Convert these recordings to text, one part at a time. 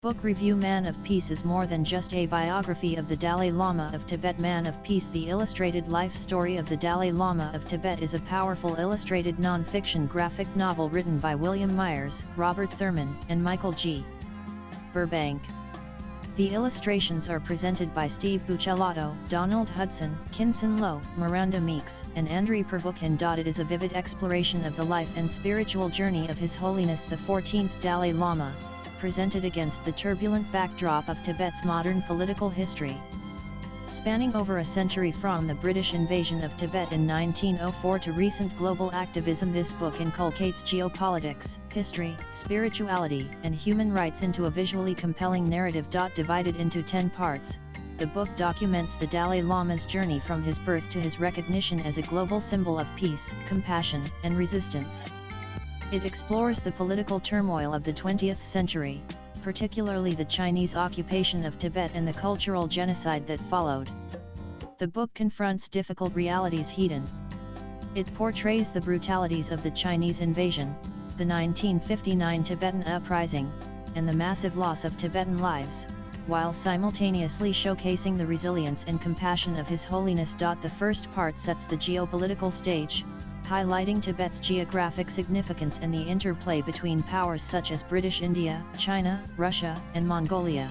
Book review. Man of Peace is more than just a biography of the Dalai Lama of Tibet. Man of Peace, the illustrated life story of the Dalai Lama of Tibet, is a powerful illustrated non-fiction graphic novel written by William Myers, Robert Thurman, and Michael G. Burbank. The illustrations are presented by Steve Buccellato, Donald Hudson, Kinson Lowe, Miranda Meeks, and Andrei Pervukhin. It is a vivid exploration of the life and spiritual journey of His Holiness the 14th Dalai Lama, presented against the turbulent backdrop of Tibet's modern political history. Spanning over a century from the British invasion of Tibet in 1904 to recent global activism, this book inculcates geopolitics, history, spirituality, and human rights into a visually compelling narrative. Divided into 10 parts, the book documents the Dalai Lama's journey from his birth to his recognition as a global symbol of peace, compassion, and resistance. It explores the political turmoil of the 20th century, particularly the Chinese occupation of Tibet and the cultural genocide that followed. The book confronts difficult realities head-on. It portrays the brutalities of the Chinese invasion, the 1959 Tibetan uprising, and the massive loss of Tibetan lives, while simultaneously showcasing the resilience and compassion of His Holiness. The first part sets the geopolitical stage, highlighting Tibet's geographic significance and the interplay between powers such as British India, China, Russia, and Mongolia.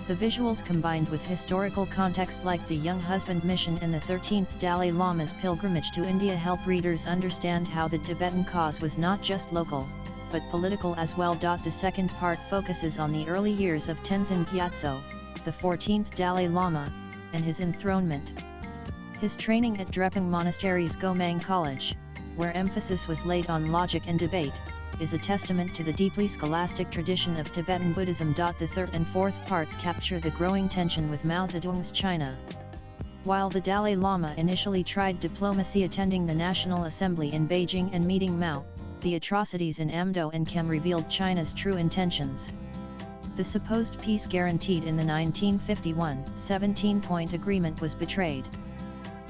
The visuals, combined with historical context like the Young Husband mission and the 13th Dalai Lama's pilgrimage to India, help readers understand how the Tibetan cause was not just local, but political as well. The second part focuses on the early years of Tenzin Gyatso, the 14th Dalai Lama, and his enthronement. His training at Drepung Monastery's Gomang College, where emphasis was laid on logic and debate, is a testament to the deeply scholastic tradition of Tibetan Buddhism. The third and fourth parts capture the growing tension with Mao Zedong's China. While the Dalai Lama initially tried diplomacy, attending the National Assembly in Beijing and meeting Mao, the atrocities in Amdo and Kem revealed China's true intentions. The supposed peace guaranteed in the 1951 17-point agreement was betrayed.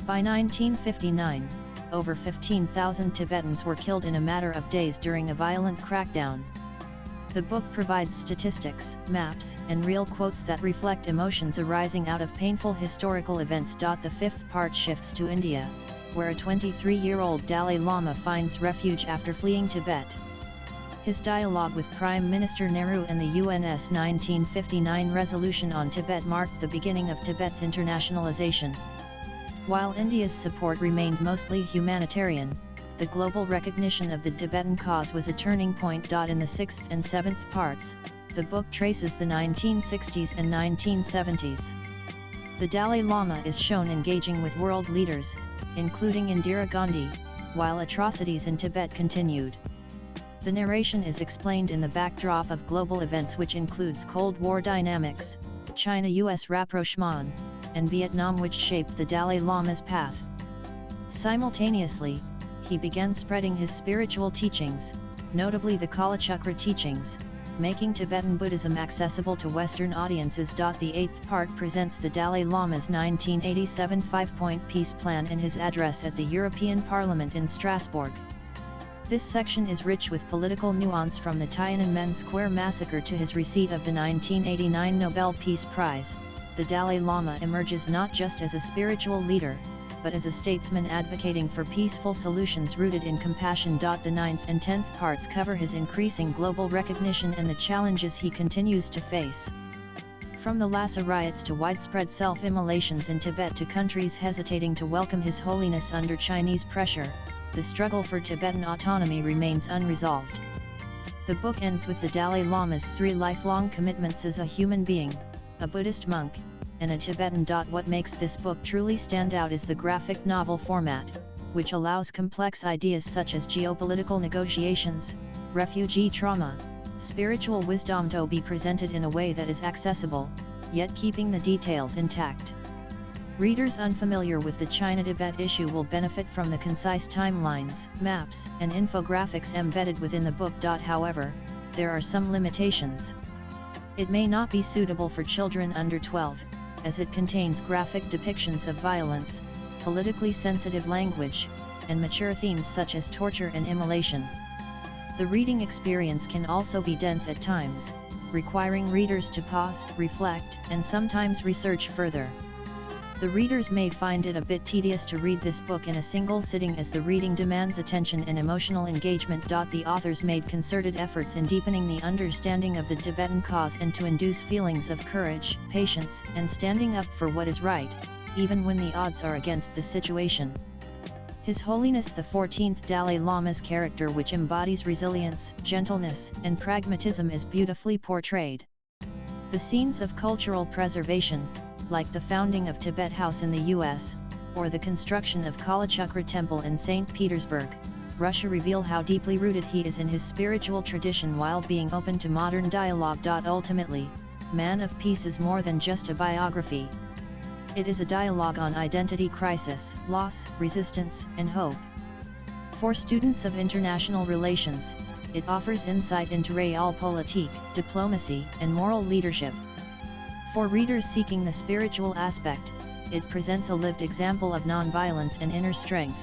By 1959, over 15,000 Tibetans were killed in a matter of days during a violent crackdown. The book provides statistics, maps, and real quotes that reflect emotions arising out of painful historical events. The fifth part shifts to India, where a 23-year-old Dalai Lama finds refuge after fleeing Tibet. His dialogue with Prime Minister Nehru and the UN's 1959 resolution on Tibet marked the beginning of Tibet's internationalization. While India's support remained mostly humanitarian, the global recognition of the Tibetan cause was a turning point. In the sixth and seventh parts, the book traces the 1960s and 1970s. The Dalai Lama is shown engaging with world leaders, including Indira Gandhi, while atrocities in Tibet continued. The narration is explained in the backdrop of global events, which includes Cold War dynamics, China-US rapprochement, and Vietnam, which shaped the Dalai Lama's path. Simultaneously, he began spreading his spiritual teachings, notably the Kalachakra teachings, making Tibetan Buddhism accessible to Western audiences. The eighth part presents the Dalai Lama's 1987 five-point peace plan in his address at the European Parliament in Strasbourg. This section is rich with political nuance, from the Tiananmen Square massacre to his receipt of the 1989 Nobel Peace Prize. The Dalai Lama emerges not just as a spiritual leader, but as a statesman advocating for peaceful solutions rooted in compassion. The ninth and 10th parts cover his increasing global recognition and the challenges he continues to face. From the Lhasa riots to widespread self-immolations in Tibet to countries hesitating to welcome His Holiness under Chinese pressure, the struggle for Tibetan autonomy remains unresolved. The book ends with the Dalai Lama's 3 lifelong commitments as a human being, a Buddhist monk, and a Tibetan. What makes this book truly stand out is the graphic novel format, which allows complex ideas such as geopolitical negotiations, refugee trauma, spiritual wisdom to be presented in a way that is accessible, yet keeping the details intact. Readers unfamiliar with the China-Tibet issue will benefit from the concise timelines, maps, and infographics embedded within the book. However, there are some limitations. It may not be suitable for children under 12, as it contains graphic depictions of violence, politically sensitive language, and mature themes such as torture and immolation. The reading experience can also be dense at times, requiring readers to pause, reflect, and sometimes research further. The readers may find it a bit tedious to read this book in a single sitting as the reading demands attention and emotional engagement. The authors made concerted efforts in deepening the understanding of the Tibetan cause and to induce feelings of courage, patience, and standing up for what is right, even when the odds are against the situation. His Holiness the 14th Dalai Lama's character, which embodies resilience, gentleness, and pragmatism, is beautifully portrayed. The scenes of cultural preservation, like the founding of Tibet House in the US, or the construction of Kalachakra Temple in St. Petersburg, Russia, reveal how deeply rooted he is in his spiritual tradition while being open to modern dialogue. Ultimately, Man of Peace is more than just a biography. It is a dialogue on identity crisis, loss, resistance, and hope. For students of international relations, it offers insight into realpolitik, diplomacy, and moral leadership. For readers seeking the spiritual aspect, it presents a lived example of nonviolence and inner strength.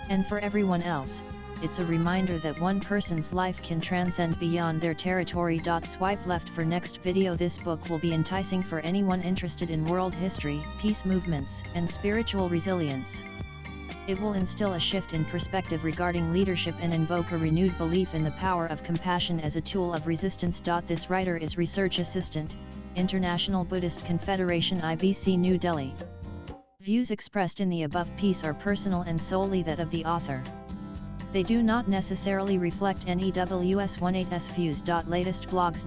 And for everyone else, it's a reminder that one person's life can transcend beyond their territory. Swipe left for next video. This book will be enticing for anyone interested in world history, peace movements, and spiritual resilience. It will instill a shift in perspective regarding leadership and invoke a renewed belief in the power of compassion as a tool of resistance. This writer is Research Assistant, International Buddhist Confederation, IBC, New Delhi. Views expressed in the above piece are personal and solely that of the author. They do not necessarily reflect NEWS18's views. Latest blogs.